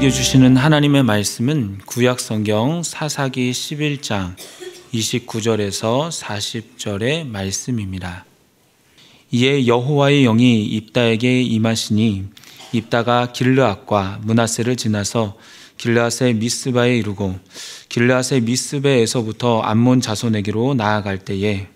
우리에게 주시는 하나님의 말씀은 구약성경 사사기 11장 29절에서 40절의 말씀입니다. 이에 여호와의 영이 입다에게 임하시니 입다가 길르앗과 므낫세를 지나서 길르앗의 미스바에 이르고 길르앗의 미스바에서부터 암몬 자손에게로 나아갈 때에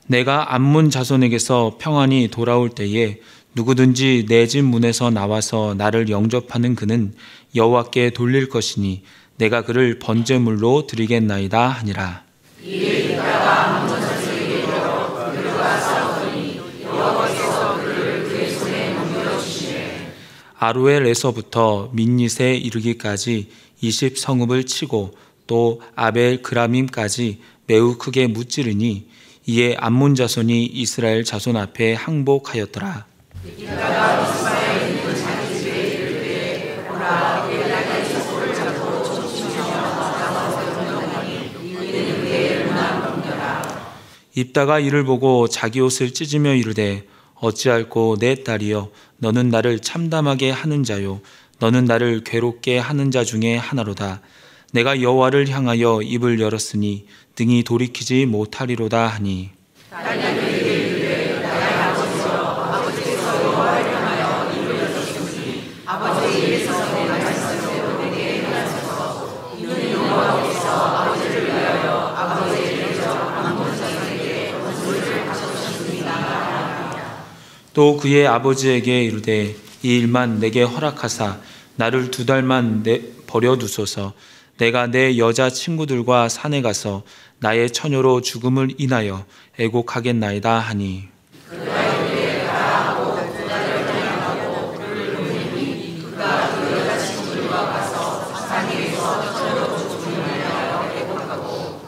내가 암몬 자손에게서 평안히 돌아올 때에 누구든지 내 집 문에서 나와서 나를 영접하는 그는 여호와께 돌릴 것이니 내가 그를 번제물로 드리겠나이다 하니라. 이에 입다가 암몬 자손에게 이르러 그들과 싸우더니 여호와께서 그를 그의 손에 넘겨주시매 아로엘에서부터 민닛에 이르기까지 20성읍을 치고 또 아벨 그라밈까지 매우 크게 무찌르니 이에 암몬 자손이 이스라엘 자손 앞에 항복하였더라. 입다가 미스바에 있는 자기 집에 이를 때 보라 엘라가 소를 잡고 쫓으며 나와서 공격하니 이는 그의 눈을 넘겨라. 입다가 이를 보고 자기 옷을 찢으며 이르되 어찌할꼬 내 딸이여 너는 나를 참담하게 하는 자요 너는 나를 괴롭게 하는 자 중에 하나로다. 내가 여호와를 향하여 입을 열었으니 등이 돌이키지 못하리로다 하니 딸이 그에게 이르되 나의 아버지여 아버지께서 여호와를 향하여 입을 열었으니 아버지의 입에서 내가 말씀대로 내게 행하소서. 이는 여호와께서 아버지를 위하여 아버지의 대적 암몬 자손에게 번제를 바쳐주셨습니다. 또 그의 아버지에게 이르되 이 일만 내게 허락하사 나를 2달만 버려두소서. 내가 내 여자 친구들과 산에 가서 나의 처녀로 죽음을 인하여 애곡하겠나이다 하니 그가 이르되 가라하고 2달을 동행하고 그를 보내니 그가 그 여자 친구들과 가서 산에서 처녀로 죽음을 인하여 애곡하고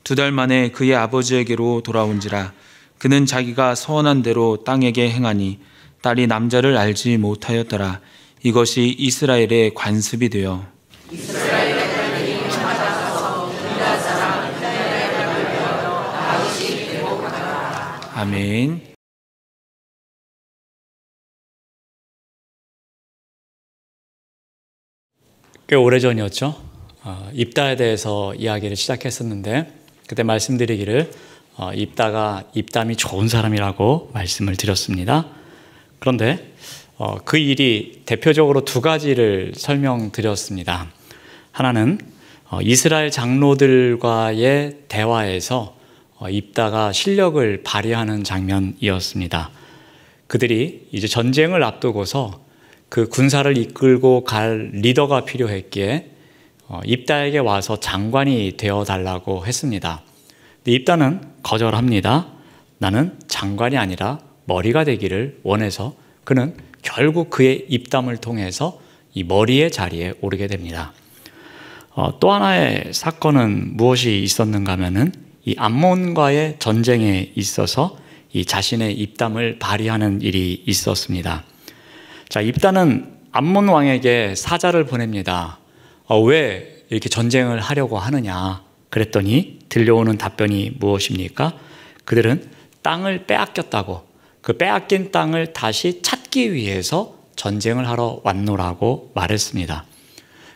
2달 만에 그의 아버지에게로 돌아온지라. 그는 자기가 서원한 대로 땅에게 행하니 딸이 남자를 알지 못하였더라. 이것이 이스라엘의 관습이 되어 이스라엘의 딸들이 해마다 길르앗 사람 입다의 딸을 배워 다윗이 애곡하더라. 아멘. 꽤 오래전이었죠. 입다에 대해서 이야기를 시작했었는데 그때 말씀드리기를 입다가 입담이 좋은 사람이라고 말씀을 드렸습니다. 그런데 그 일이 대표적으로 2가지를 설명드렸습니다. 하나는 이스라엘 장로들과의 대화에서 입다가 실력을 발휘하는 장면이었습니다. 그들이 이제 전쟁을 앞두고서 그 군사를 이끌고 갈 리더가 필요했기에 입다에게 와서 장관이 되어달라고 했습니다. 근데 입다는 거절합니다. 나는 장관이 아니라 머리가 되기를 원해서 그는 결국 그의 입담을 통해서 이 머리의 자리에 오르게 됩니다. 또 하나의 사건은 무엇이 있었는가 하면은 이 암몬과의 전쟁에 있어서 이 자신의 입담을 발휘하는 일이 있었습니다. 자, 입다는 암몬 왕에게 사자를 보냅니다. 왜 이렇게 전쟁을 하려고 하느냐? 그랬더니 들려오는 답변이 무엇입니까? 그들은 땅을 빼앗겼다고, 그 빼앗긴 땅을 다시 찾기 위해서 전쟁을 하러 왔노라고 말했습니다.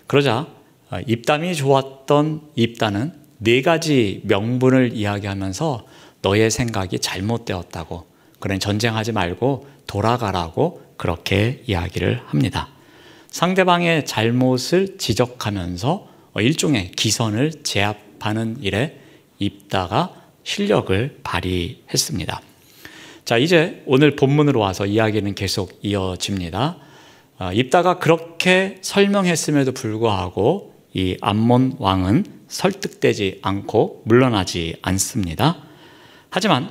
그러자 입담이 좋았던 입다는 4가지 명분을 이야기하면서 너의 생각이 잘못되었다고, 그러니 전쟁하지 말고 돌아가라고 그렇게 이야기를 합니다. 상대방의 잘못을 지적하면서 일종의 기선을 제압하는 일에 입다가 실력을 발휘했습니다. 자, 이제 오늘 본문으로 와서 이야기는 계속 이어집니다. 입다가 그렇게 설명했음에도 불구하고 이 암몬 왕은 설득되지 않고 물러나지 않습니다. 하지만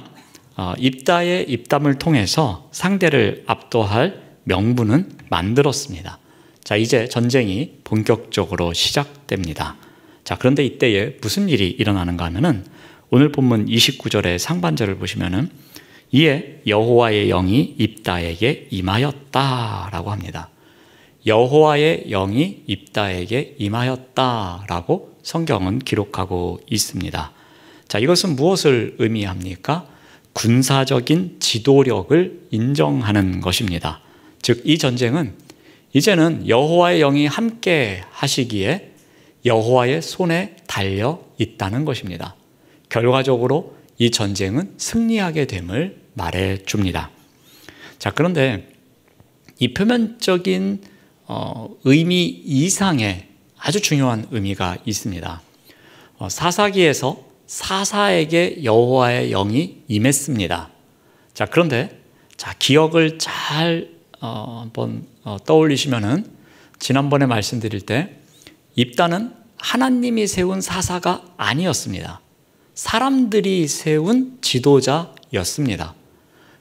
입다의 입담을 통해서 상대를 압도할 명분은 만들었습니다. 자, 이제 전쟁이 본격적으로 시작됩니다. 자, 그런데 이때에 무슨 일이 일어나는가 하면은 오늘 본문 29절의 상반절을 보시면은 이에 여호와의 영이 입다에게 임하였다라고 합니다. 여호와의 영이 입다에게 임하였다라고 성경은 기록하고 있습니다. 자, 이것은 무엇을 의미합니까? 군사적인 지도력을 인정하는 것입니다. 즉, 이 전쟁은 이제는 여호와의 영이 함께 하시기에 여호와의 손에 달려 있다는 것입니다. 결과적으로 이 전쟁은 승리하게 됨을 말해줍니다. 자, 그런데 이 표면적인 의미 이상의 아주 중요한 의미가 있습니다. 사사기에서 사사에게 여호와의 영이 임했습니다. 자, 그런데 기억을 잘 한번 떠올리시면은 지난번에 말씀드릴 때 입다는 하나님이 세운 사사가 아니었습니다. 사람들이 세운 지도자였습니다.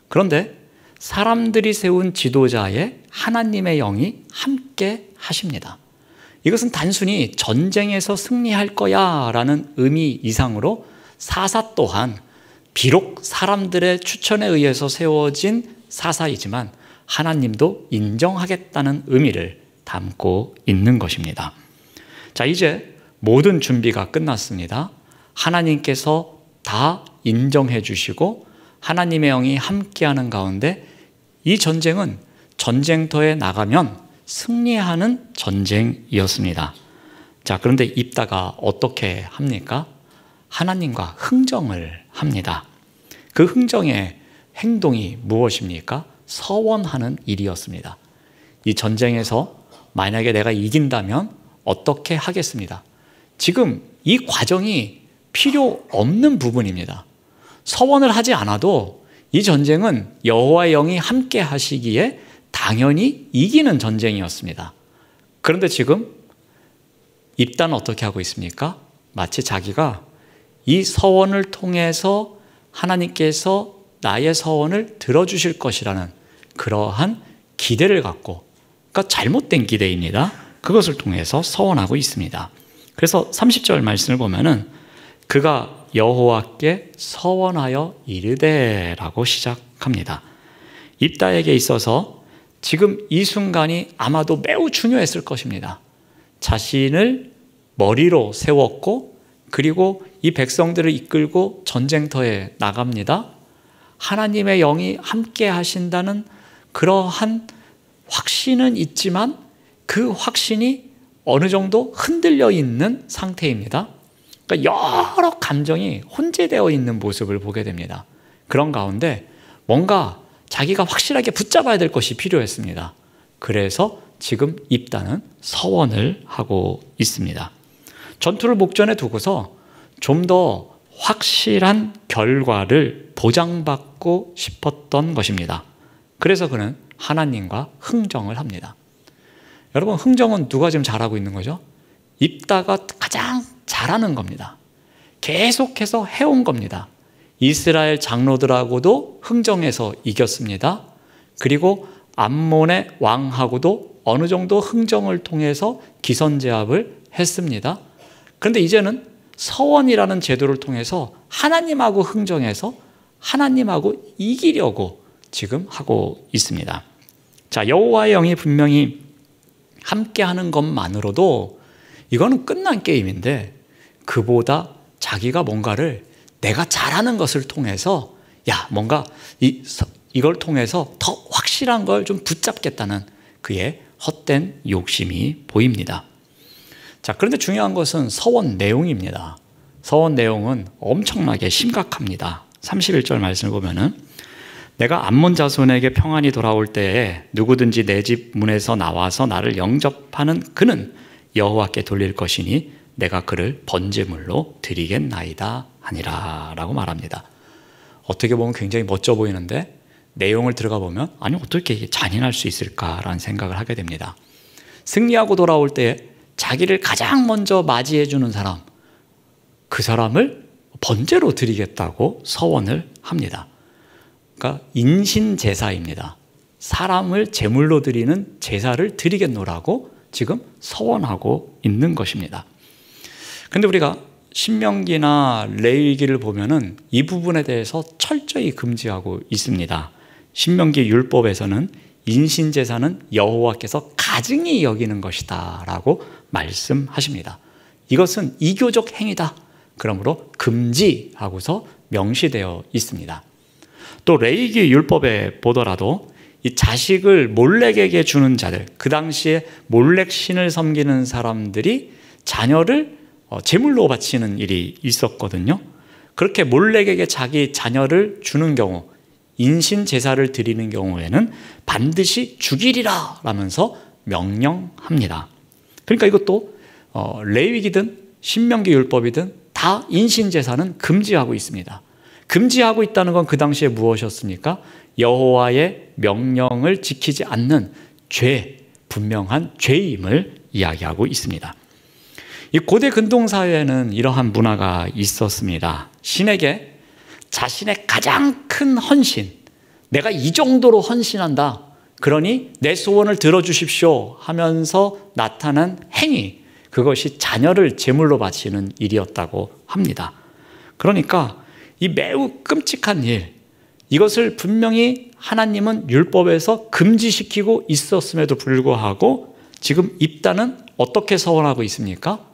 그런데 사람들이 세운 지도자에 하나님의 영이 함께 하십니다. 이것은 단순히 전쟁에서 승리할 거야 라는 의미 이상으로 사사 또한 비록 사람들의 추천에 의해서 세워진 사사이지만 하나님도 인정하겠다는 의미를 담고 있는 것입니다. 자, 이제 모든 준비가 끝났습니다. 하나님께서 다 인정해 주시고 하나님의 영이 함께하는 가운데 이 전쟁은 전쟁터에 나가면 승리하는 전쟁이었습니다. 자, 그런데 입다가 어떻게 합니까? 하나님과 흥정을 합니다. 그 흥정의 행동이 무엇입니까? 서원하는 일이었습니다. 이 전쟁에서 만약에 내가 이긴다면 어떻게 하겠습니다. 지금 이 과정이 필요 없는 부분입니다. 서원을 하지 않아도 이 전쟁은 여호와의 영이 함께 하시기에 당연히 이기는 전쟁이었습니다. 그런데 지금 입다는 어떻게 하고 있습니까? 마치 자기가 이 서원을 통해서 하나님께서 나의 서원을 들어주실 것이라는 그러한 기대를 갖고, 그러니까 잘못된 기대입니다. 그것을 통해서 서원하고 있습니다. 그래서 30절 말씀을 보면은 그가 여호와께 서원하여 이르되라고 시작합니다. 입다에게 있어서 지금 이 순간이 아마도 매우 중요했을 것입니다. 자신을 머리로 세웠고 그리고 이 백성들을 이끌고 전쟁터에 나갑니다. 하나님의 영이 함께 하신다는 그러한 확신은 있지만 그 확신이 어느 정도 흔들려 있는 상태입니다. 그러니까 여러 감정이 혼재되어 있는 모습을 보게 됩니다. 그런 가운데 뭔가 자기가 확실하게 붙잡아야 될 것이 필요했습니다. 그래서 지금 입다는 서원을 하고 있습니다. 전투를 목전에 두고서 좀 더 확실한 결과를 보장받고 싶었던 것입니다. 그래서 그는 하나님과 흥정을 합니다. 여러분, 흥정은 누가 지금 잘하고 있는 거죠? 입다가 가장 잘하는 겁니다. 계속해서 해온 겁니다. 이스라엘 장로들하고도 흥정에서 이겼습니다. 그리고 암몬의 왕하고도 어느 정도 흥정을 통해서 기선제압을 했습니다. 그런데 이제는 서원이라는 제도를 통해서 하나님하고 흥정해서 하나님하고 이기려고 지금 하고 있습니다. 자, 여호와의 영이 분명히 함께하는 것만으로도 이거는 끝난 게임인데 그보다 자기가 뭔가를 내가 잘하는 것을 통해서 뭔가 이걸 통해서 더 확실한 걸 좀 붙잡겠다는 그의 헛된 욕심이 보입니다. 자, 그런데 중요한 것은 서원 내용입니다. 서원 내용은 엄청나게 심각합니다. 31절 말씀을 보면은 내가 암몬 자손에게 평안이 돌아올 때에 누구든지 내 집 문에서 나와서 나를 영접하는 그는 여호와께 돌릴 것이니 내가 그를 번제물로 드리겠나이다 하니라 라고 말합니다. 어떻게 보면 굉장히 멋져 보이는데 내용을 들어가 보면 아니 어떻게 이게 잔인할 수 있을까라는 생각을 하게 됩니다. 승리하고 돌아올 때 자기를 가장 먼저 맞이해 주는 사람, 그 사람을 번제로 드리겠다고 서원을 합니다. 그러니까 인신제사입니다. 사람을 제물로 드리는 제사를 드리겠노라고 지금 서원하고 있는 것입니다. 그런데 우리가 신명기나 레위기를 보면은 이 부분에 대해서 철저히 금지하고 있습니다. 신명기 율법에서는 인신제사는 여호와께서 가증히 여기는 것이다 라고 말씀하십니다. 이것은 이교적 행위다. 그러므로 금지하고서 명시되어 있습니다. 또 레위기 율법에 보더라도 이 자식을 몰렉에게 주는 자들, 그 당시에 몰렉 신을 섬기는 사람들이 자녀를 제물로 바치는 일이 있었거든요. 그렇게 몰렉에게 자기 자녀를 주는 경우, 인신 제사를 드리는 경우에는 반드시 죽이리라 라면서 명령합니다. 그러니까 이것도 레위기든 신명기 율법이든 다 인신 제사는 금지하고 있습니다. 금지하고 있다는 건 그 당시에 무엇이었습니까? 여호와의 명령을 지키지 않는 죄, 분명한 죄임을 이야기하고 있습니다. 이 고대 근동 사회에는 이러한 문화가 있었습니다. 신에게 자신의 가장 큰 헌신, 내가 이 정도로 헌신한다, 그러니 내 소원을 들어주십시오 하면서 나타난 행위, 그것이 자녀를 제물로 바치는 일이었다고 합니다. 그러니까 이 매우 끔찍한 일, 이것을 분명히 하나님은 율법에서 금지시키고 있었음에도 불구하고 지금 입다는 어떻게 서원하고 있습니까?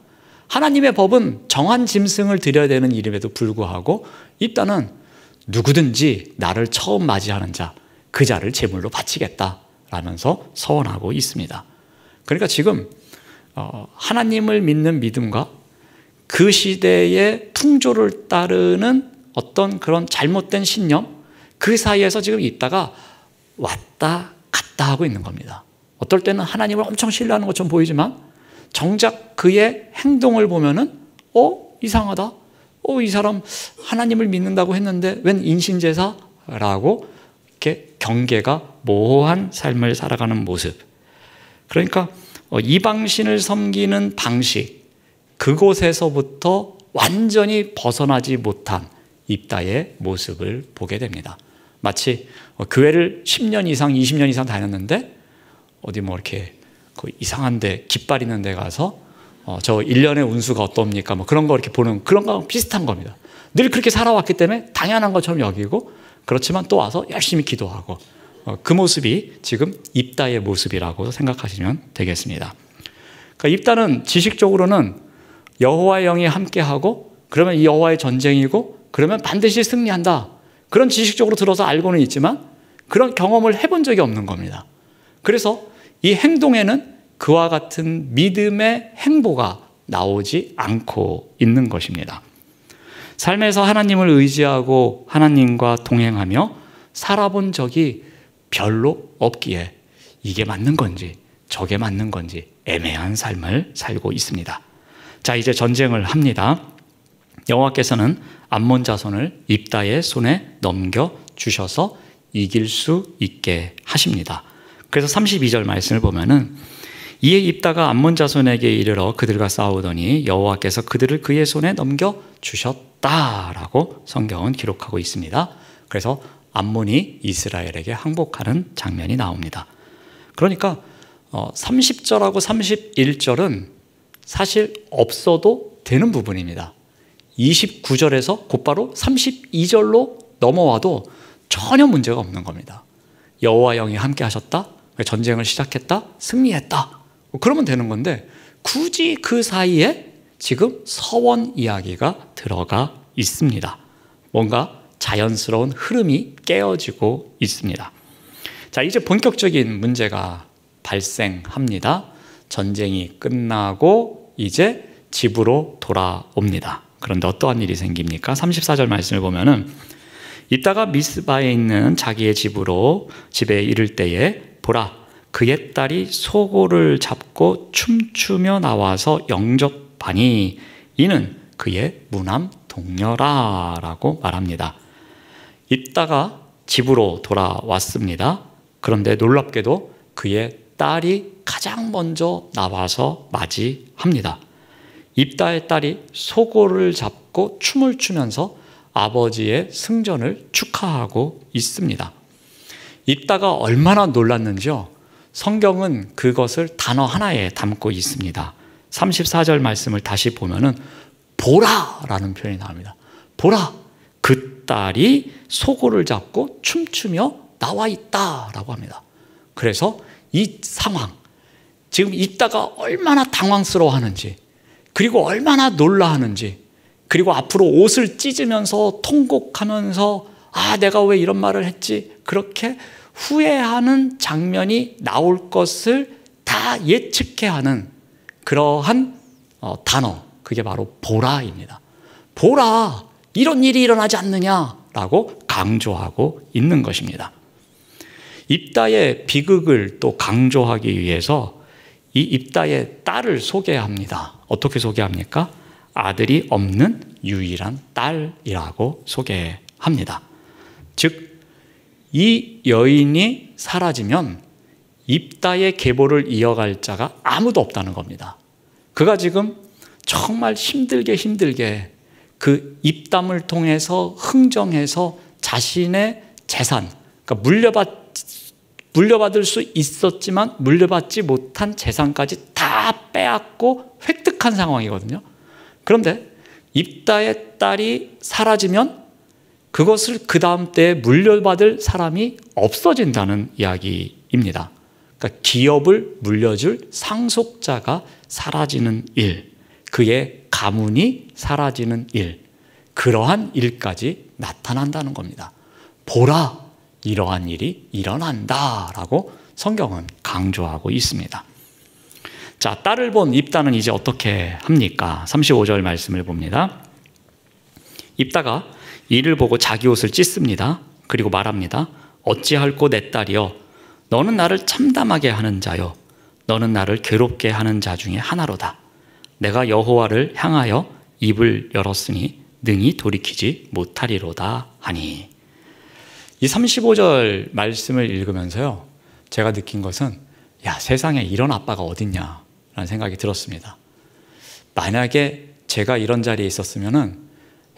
하나님의 법은 정한 짐승을 드려야 되는 일임에도 불구하고 입다는 누구든지 나를 처음 맞이하는 자, 그 자를 제물로 바치겠다라면서 서원하고 있습니다. 그러니까 지금 하나님을 믿는 믿음과 그 시대의 풍조를 따르는 어떤 그런 잘못된 신념, 그 사이에서 지금 있다가 왔다 갔다 하고 있는 겁니다. 어떨 때는 하나님을 엄청 신뢰하는 것처럼 보이지만 정작 그의 행동을 보면은 이상하다, 이 사람 하나님을 믿는다고 했는데 웬 인신제사라고 이렇게 경계가 모호한 삶을 살아가는 모습. 그러니까 이방신을 섬기는 방식, 그곳에서부터 완전히 벗어나지 못한 입다의 모습을 보게 됩니다. 마치 교회를 10년 이상, 20년 이상 다녔는데 어디 뭐 이렇게 이상한데 깃발 있는 데 가서 저 1년의 운수가 어떻습니까? 뭐 그런 거 이렇게 보는 그런 거랑 비슷한 겁니다. 늘 그렇게 살아왔기 때문에 당연한 것처럼 여기고, 그렇지만 또 와서 열심히 기도하고, 그 모습이 지금 입다의 모습이라고 생각하시면 되겠습니다. 그러니까 입다는 지식적으로는 여호와의 영이 함께하고 그러면 이 여호와의 전쟁이고 그러면 반드시 승리한다, 그런 지식적으로 들어서 알고는 있지만 그런 경험을 해본 적이 없는 겁니다. 그래서 이 행동에는 그와 같은 믿음의 행보가 나오지 않고 있는 것입니다. 삶에서 하나님을 의지하고 하나님과 동행하며 살아본 적이 별로 없기에 이게 맞는 건지 저게 맞는 건지 애매한 삶을 살고 있습니다. 자, 이제 전쟁을 합니다. 여호와께서는 암몬 자손을 입다의 손에 넘겨주셔서 이길 수 있게 하십니다. 그래서 32절 말씀을 보면은 이에 입다가 암몬 자손에게 이르러 그들과 싸우더니 여호와께서 그들을 그의 손에 넘겨주셨다라고 성경은 기록하고 있습니다. 그래서 암몬이 이스라엘에게 항복하는 장면이 나옵니다. 그러니까 30절하고 31절은 사실 없어도 되는 부분입니다. 29절에서 곧바로 32절로 넘어와도 전혀 문제가 없는 겁니다. 여호와 영이 함께 하셨다, 전쟁을 시작했다, 승리했다, 그러면 되는 건데 굳이 그 사이에 지금 서원 이야기가 들어가 있습니다. 뭔가 자연스러운 흐름이 깨어지고 있습니다. 자, 이제 본격적인 문제가 발생합니다. 전쟁이 끝나고 이제 집으로 돌아옵니다. 그런데 어떠한 일이 생깁니까? 34절 말씀을 보면은 이따가 미스바에 있는 자기의 집에 이를 때에 보라, 그의 딸이 소고를 잡고 춤추며 나와서 영접하니 이는 그의 무남 동료라라고 말합니다. 이따가 집으로 돌아왔습니다. 그런데 놀랍게도 그의 딸이 가장 먼저 나와서 맞이합니다. 입다의 딸이 소고를 잡고 춤을 추면서 아버지의 승전을 축하하고 있습니다. 입다가 얼마나 놀랐는지요. 성경은 그것을 단어 하나에 담고 있습니다. 34절 말씀을 다시 보면은 보라라는 표현이 나옵니다. 보라, 그 딸이 소고를 잡고 춤추며 나와 있다라고 합니다. 그래서 이 상황, 지금 입다가 얼마나 당황스러워하는지, 그리고 얼마나 놀라하는지, 그리고 앞으로 옷을 찢으면서 통곡하면서 아, 내가 왜 이런 말을 했지? 그렇게 후회하는 장면이 나올 것을 다 예측해 하는 그러한 단어, 그게 바로 보라입니다. 보라, 이런 일이 일어나지 않느냐라고 강조하고 있는 것입니다. 입다의 비극을 또 강조하기 위해서 이 입다의 딸을 소개합니다. 어떻게 소개합니까? 아들이 없는 유일한 딸이라고 소개합니다. 즉, 이 여인이 사라지면 입다의 계보를 이어갈 자가 아무도 없다는 겁니다. 그가 지금 정말 힘들게 그 입담을 통해서 흥정해서 자신의 재산, 그러니까 물려받을 수 있었지만 물려받지 못한 재산까지 다 빼앗고 획득한 상황이거든요. 그런데 입다의 딸이 사라지면 그것을 그 다음 때에 물려받을 사람이 없어진다는 이야기입니다. 그러니까 기업을 물려줄 상속자가 사라지는 일, 그의 가문이 사라지는 일, 그러한 일까지 나타난다는 겁니다. 보라, 이러한 일이 일어난다라고 성경은 강조하고 있습니다. 자, 딸을 본 입다는 이제 어떻게 합니까? 35절 말씀을 봅니다. 입다가 이를 보고 자기 옷을 찢습니다. 그리고 말합니다. 어찌할꼬 내 딸이여, 너는 나를 참담하게 하는 자요, 너는 나를 괴롭게 하는 자 중에 하나로다. 내가 여호와를 향하여 입을 열었으니 능히 돌이키지 못하리로다 하니. 이 35절 말씀을 읽으면서요, 제가 느낀 것은 야, 세상에 이런 아빠가 어딨냐 라는 생각이 들었습니다. 만약에 제가 이런 자리에 있었으면은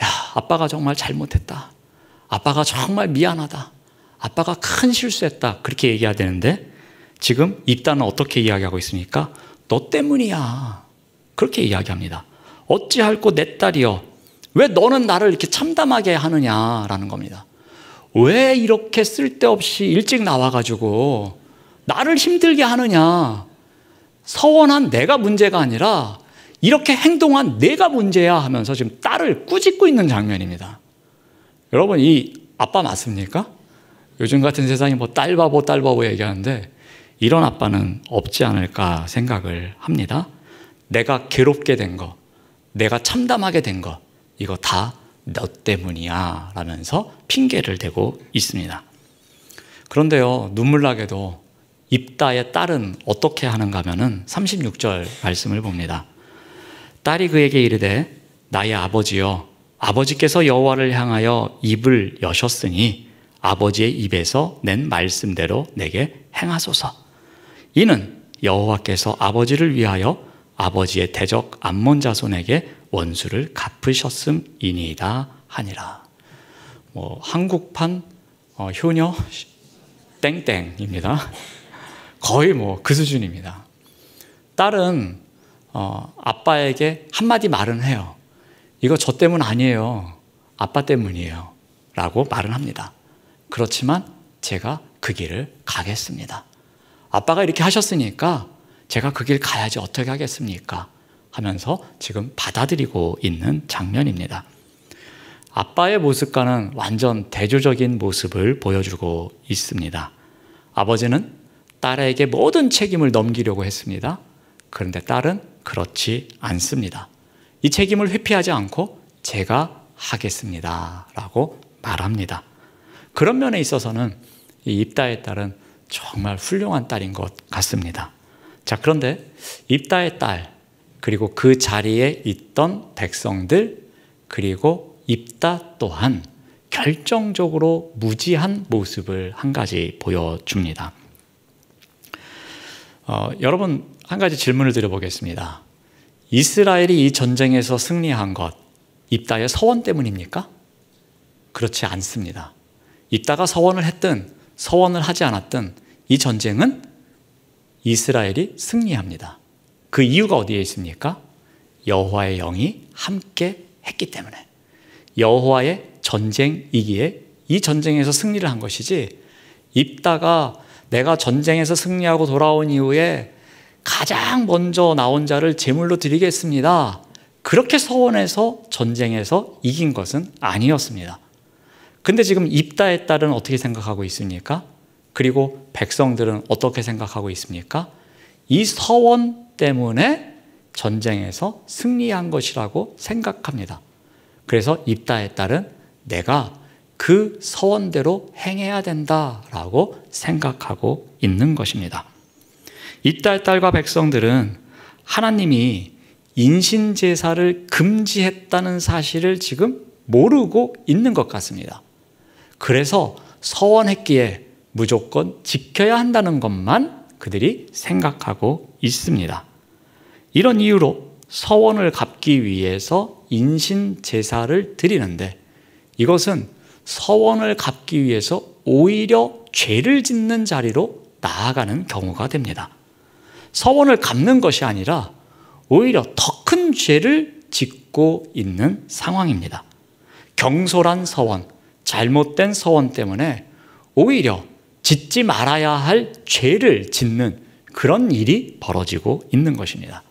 야, 아빠가 정말 잘못했다, 아빠가 정말 미안하다, 아빠가 큰 실수했다, 그렇게 얘기해야 되는데 지금 입다는 어떻게 이야기하고 있습니까? 너 때문이야, 그렇게 이야기합니다. 어찌할꼬 내 딸이여, 왜 너는 나를 이렇게 참담하게 하느냐라는 겁니다. 왜 이렇게 쓸데없이 일찍 나와가지고 나를 힘들게 하느냐. 서원한 내가 문제가 아니라 이렇게 행동한 내가 문제야 하면서 지금 딸을 꾸짖고 있는 장면입니다. 여러분, 이 아빠 맞습니까? 요즘 같은 세상에 뭐 딸 바보 얘기하는데 이런 아빠는 없지 않을까 생각을 합니다. 내가 괴롭게 된 거, 내가 참담하게 된 거, 이거 다 너 때문이야 라면서 핑계를 대고 있습니다. 그런데요, 눈물나게도 입다의 딸은 어떻게 하는가 하면은 36절 말씀을 봅니다. 딸이 그에게 이르되 나의 아버지여, 아버지께서 여호와를 향하여 입을 여셨으니 아버지의 입에서 낸 말씀대로 내게 행하소서. 이는 여호와께서 아버지를 위하여 아버지의 대적 암몬 자손에게 원수를 갚으셨음이니이다 하니라. 뭐 한국판 효녀 땡땡입니다. 거의 뭐 그 수준입니다. 딸은 아빠에게 한마디 말은 해요. 이거 저 때문 아니에요, 아빠 때문이에요 라고 말은 합니다. 그렇지만 제가 그 길을 가겠습니다. 아빠가 이렇게 하셨으니까 제가 그 길 가야지 어떻게 하겠습니까 하면서 지금 받아들이고 있는 장면입니다. 아빠의 모습과는 완전 대조적인 모습을 보여주고 있습니다. 아버지는 딸에게 모든 책임을 넘기려고 했습니다. 그런데 딸은 그렇지 않습니다. 이 책임을 회피하지 않고 제가 하겠습니다 라고 말합니다. 그런 면에 있어서는 이 입다의 딸은 정말 훌륭한 딸인 것 같습니다. 자, 그런데 입다의 딸, 그리고 그 자리에 있던 백성들, 그리고 입다 또한 결정적으로 무지한 모습을 한 가지 보여줍니다. 여러분, 한 가지 질문을 드려보겠습니다. 이스라엘이 이 전쟁에서 승리한 것, 입다의 서원 때문입니까? 그렇지 않습니다. 입다가 서원을 했든 서원을 하지 않았든 이 전쟁은 이스라엘이 승리합니다. 그 이유가 어디에 있습니까? 여호와의 영이 함께 했기 때문에. 여호와의 전쟁이기에 이 전쟁에서 승리를 한 것이지, 입다가 내가 전쟁에서 승리하고 돌아온 이후에 가장 먼저 나온 자를 제물로 드리겠습니다, 그렇게 서원해서 전쟁에서 이긴 것은 아니었습니다. 근데 지금 입다의 딸은 어떻게 생각하고 있습니까? 그리고 백성들은 어떻게 생각하고 있습니까? 이 서원 때문에 전쟁에서 승리한 것이라고 생각합니다. 그래서 입다의 딸은 내가 그 서원대로 행해야 된다라고 생각하고 있는 것입니다. 입다의 딸과 백성들은 하나님이 인신제사를 금지했다는 사실을 지금 모르고 있는 것 같습니다. 그래서 서원했기에 무조건 지켜야 한다는 것만 그들이 생각하고 있습니다. 이런 이유로 서원을 갚기 위해서 인신제사를 드리는데 이것은 서원을 갚기 위해서 오히려 죄를 짓는 자리로 나아가는 경우가 됩니다. 서원을 갚는 것이 아니라 오히려 더 큰 죄를 짓고 있는 상황입니다. 경솔한 서원, 잘못된 서원 때문에 오히려 짓지 말아야 할 죄를 짓는 그런 일이 벌어지고 있는 것입니다.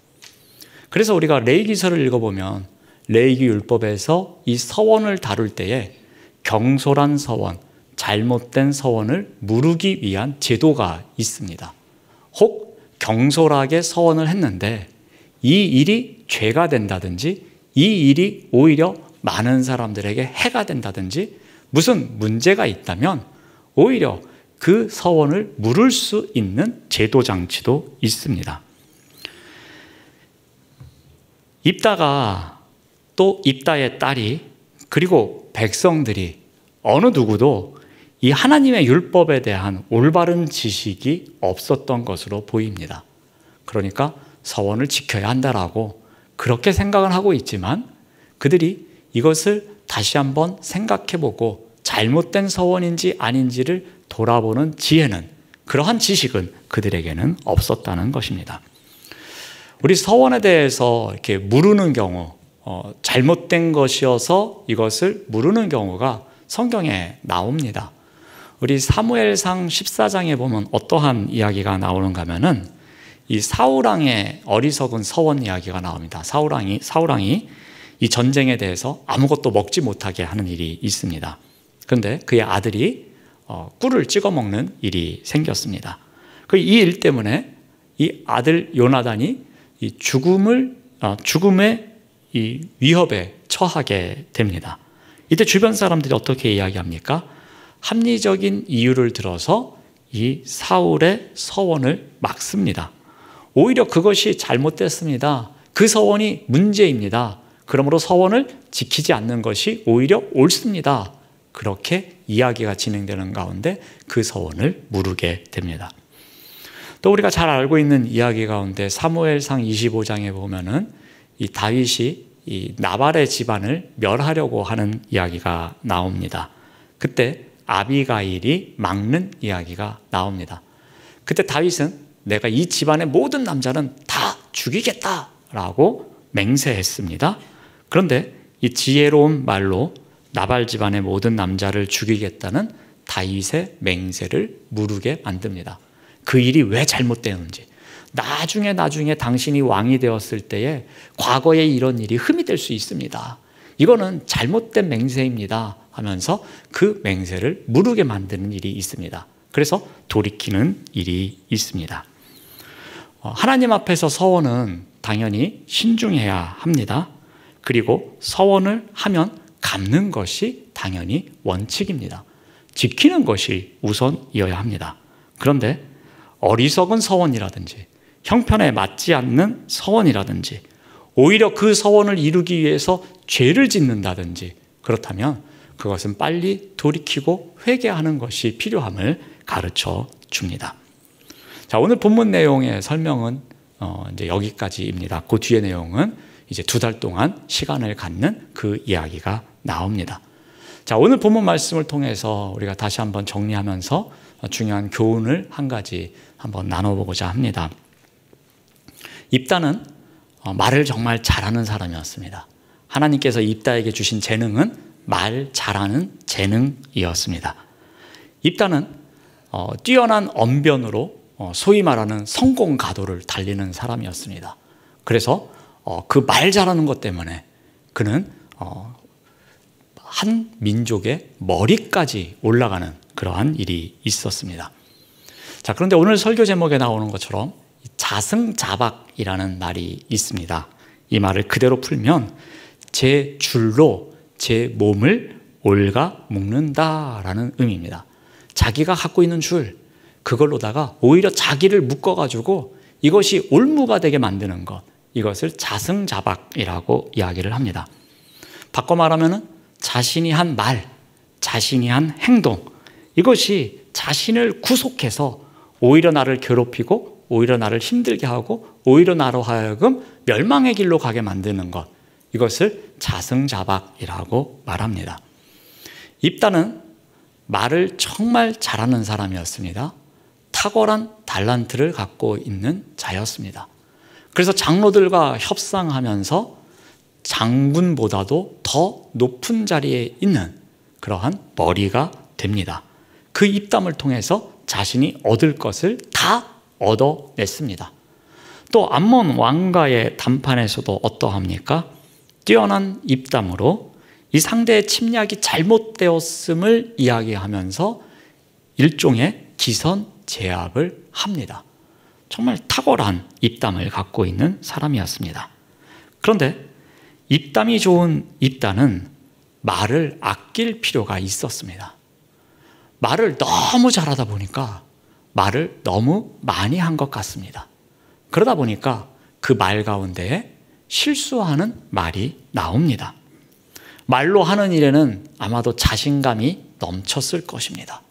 그래서 우리가 레위기서를 읽어보면 레위기 율법에서 이 서원을 다룰 때에 경솔한 서원, 잘못된 서원을 무르기 위한 제도가 있습니다. 혹 경솔하게 서원을 했는데 이 일이 죄가 된다든지 이 일이 오히려 많은 사람들에게 해가 된다든지 무슨 문제가 있다면 오히려 그 서원을 물을 수 있는 제도 장치도 있습니다. 입다가 또 입다의 딸이 그리고 백성들이 어느 누구도 이 하나님의 율법에 대한 올바른 지식이 없었던 것으로 보입니다. 그러니까 서원을 지켜야 한다라고 그렇게 생각을 하고 있지만 그들이 이것을 다시 한번 생각해보고 잘못된 서원인지 아닌지를 돌아보는 지혜는, 그러한 지식은 그들에게는 없었다는 것입니다. 우리 서원에 대해서 이렇게 물으는 경우, 잘못된 것이어서 이것을 물으는 경우가 성경에 나옵니다. 우리 사무엘상 14장에 보면 어떠한 이야기가 나오는가 하면은 이 사울왕의 어리석은 서원 이야기가 나옵니다. 사울왕이 이 전쟁에 대해서 아무것도 먹지 못하게 하는 일이 있습니다. 그런데 그의 아들이 꿀을 찍어 먹는 일이 생겼습니다. 이 일 때문에 이 아들 요나단이 이 죽음의 이 위협에 처하게 됩니다. 이때 주변 사람들이 어떻게 이야기합니까? 합리적인 이유를 들어서 이 사울의 서원을 막습니다. 오히려 그것이 잘못됐습니다. 그 서원이 문제입니다. 그러므로 서원을 지키지 않는 것이 오히려 옳습니다. 그렇게 이야기가 진행되는 가운데 그 서원을 무르게 됩니다. 또 우리가 잘 알고 있는 이야기 가운데 사무엘상 25장에 보면은 이 다윗이 이 나발의 집안을 멸하려고 하는 이야기가 나옵니다. 그때 아비가일이 막는 이야기가 나옵니다. 그때 다윗은 내가 이 집안의 모든 남자는 다 죽이겠다라고 맹세했습니다. 그런데 이 지혜로운 말로 나발 집안의 모든 남자를 죽이겠다는 다윗의 맹세를 무르게 만듭니다. 그 일이 왜 잘못되는지, 나중에 당신이 왕이 되었을 때에 과거에 이런 일이 흠이 될 수 있습니다. 이거는 잘못된 맹세입니다 하면서 그 맹세를 무르게 만드는 일이 있습니다. 그래서 돌이키는 일이 있습니다. 하나님 앞에서 서원은 당연히 신중해야 합니다. 그리고 서원을 하면 갚는 것이 당연히 원칙입니다. 지키는 것이 우선이어야 합니다. 그런데 어리석은 서원이라든지 형편에 맞지 않는 서원이라든지 오히려 그 서원을 이루기 위해서 죄를 짓는다든지 그렇다면 그것은 빨리 돌이키고 회개하는 것이 필요함을 가르쳐 줍니다. 자, 오늘 본문 내용의 설명은 이제 여기까지입니다. 그 뒤의 내용은 이제 2달 동안 시간을 갖는 그 이야기가 나옵니다. 자, 오늘 본문 말씀을 통해서 우리가 다시 한번 정리하면서 중요한 교훈을 한 가지 한번 나눠보고자 합니다. 입다는 말을 정말 잘하는 사람이었습니다. 하나님께서 입다에게 주신 재능은 말 잘하는 재능이었습니다. 입다는 뛰어난 언변으로 소위 말하는 성공 가도를 달리는 사람이었습니다. 그래서 그 말 잘하는 것 때문에 그는 한 민족의 머리까지 올라가는 그러한 일이 있었습니다. 자, 그런데 오늘 설교 제목에 나오는 것처럼 자승자박이라는 말이 있습니다. 이 말을 그대로 풀면 제 줄로 제 몸을 올가 묶는다라는 의미입니다. 자기가 갖고 있는 줄, 그걸로다가 오히려 자기를 묶어가지고 이것이 올무가 되게 만드는 것, 이것을 자승자박이라고 이야기를 합니다. 바꿔 말하면 자신이 한 말, 자신이 한 행동, 이것이 자신을 구속해서 오히려 나를 괴롭히고 오히려 나를 힘들게 하고 오히려 나로 하여금 멸망의 길로 가게 만드는 것, 이것을 자승자박이라고 말합니다. 입다는 말을 정말 잘하는 사람이었습니다. 탁월한 달란트를 갖고 있는 자였습니다. 그래서 장로들과 협상하면서 장군보다도 더 높은 자리에 있는 그러한 머리가 됩니다. 그 입담을 통해서 자신이 얻을 것을 다 얻어냈습니다. 또 암몬 왕과의談판에서도 어떠합니까? 뛰어난 입담으로 이 상대의 침략이 잘못되었음을 이야기하면서 일종의 기선제압을 합니다. 정말 탁월한 입담을 갖고 있는 사람이었습니다. 그런데 입담이 좋은 입단은 말을 아낄 필요가 있었습니다. 말을 너무 잘하다 보니까 말을 너무 많이 한 것 같습니다. 그러다 보니까 그 말 가운데에 실수하는 말이 나옵니다. 말로 하는 일에는 아마도 자신감이 넘쳤을 것입니다.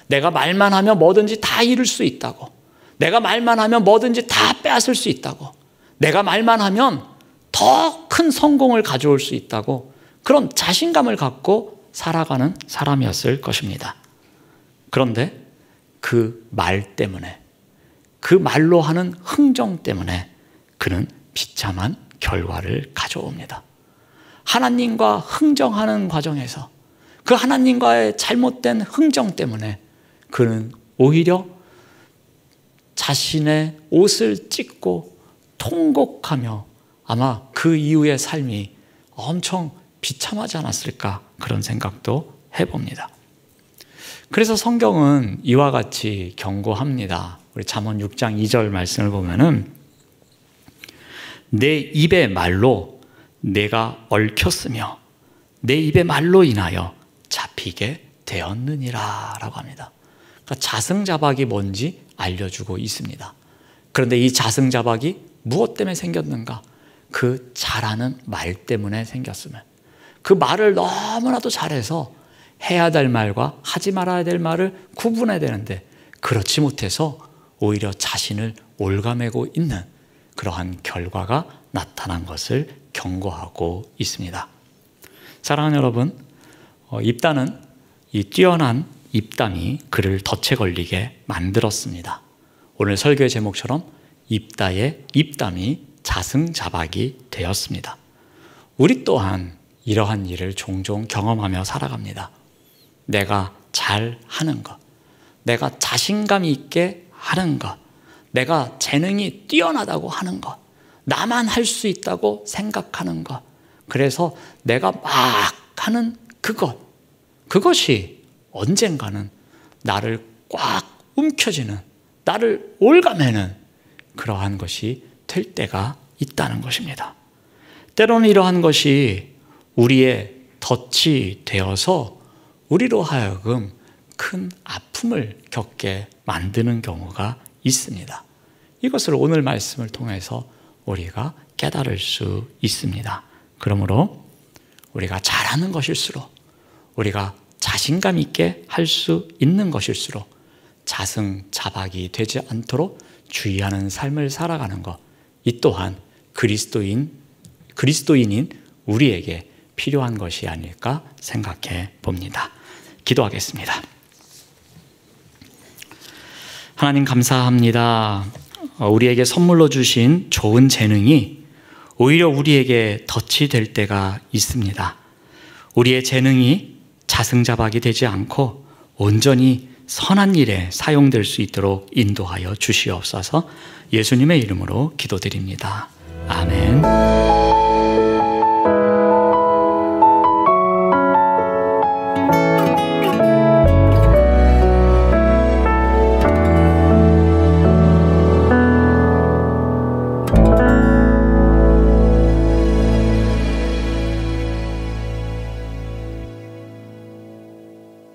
내가 말만 하면 뭐든지 다 이룰 수 있다고, 내가 말만 하면 뭐든지 다 빼앗을 수 있다고, 내가 말만 하면 더 큰 성공을 가져올 수 있다고, 그런 자신감을 갖고 살아가는 사람이었을 것입니다. 그런데 그 말 때문에, 그 말로 하는 흥정 때문에 그는 비참한 결과를 가져옵니다. 하나님과 흥정하는 과정에서 그 하나님과의 잘못된 흥정 때문에 그는 오히려 자신의 옷을 찢고 통곡하며 아마 그 이후의 삶이 엄청 비참하지 않았을까, 그런 생각도 해봅니다. 그래서 성경은 이와 같이 경고합니다. 우리 잠언 6장 2절 말씀을 보면은 내 입의 말로 내가 얽혔으며 내 입의 말로 인하여 잡히게 되었느니라 라고 합니다. 그러니까 자승자박이 뭔지 알려주고 있습니다. 그런데 이 자승자박이 무엇 때문에 생겼는가? 그 잘하는 말 때문에 생겼으면, 그 말을 너무나도 잘해서 해야 될 말과 하지 말아야 될 말을 구분해야 되는데 그렇지 못해서 오히려 자신을 올가매고 있는 그러한 결과가 나타난 것을 경고하고 있습니다. 사랑하는 여러분, 입다는 이 뛰어난 입담이 그를 덫에 걸리게 만들었습니다. 오늘 설교의 제목처럼 입다의 입담이 자승자박이 되었습니다. 우리 또한 이러한 일을 종종 경험하며 살아갑니다. 내가 잘하는 것, 내가 자신감 있게 하는 것, 내가 재능이 뛰어나다고 하는 것, 나만 할 수 있다고 생각하는 것, 그래서 내가 막 하는 그것이 언젠가는 나를 꽉 움켜쥐는, 나를 올가매는 그러한 것이 될 때가 있다는 것입니다. 때로는 이러한 것이 우리의 덫이 되어서 우리로 하여금 큰 아픔을 겪게 만드는 경우가 있습니다. 이것을 오늘 말씀을 통해서 우리가 깨달을 수 있습니다. 그러므로 우리가 잘하는 것일수록, 우리가 자신감 있게 할 수 있는 것일수록 자승자박이 되지 않도록 주의하는 삶을 살아가는 것, 이 또한 그리스도인인 우리에게 필요한 것이 아닐까 생각해 봅니다. 기도하겠습니다. 하나님 감사합니다. 우리에게 선물로 주신 좋은 재능이 오히려 우리에게 덫이 될 때가 있습니다. 우리의 재능이 자승자박이 되지 않고 온전히 선한 일에 사용될 수 있도록 인도하여 주시옵소서. 예수님의 이름으로 기도드립니다. 아멘.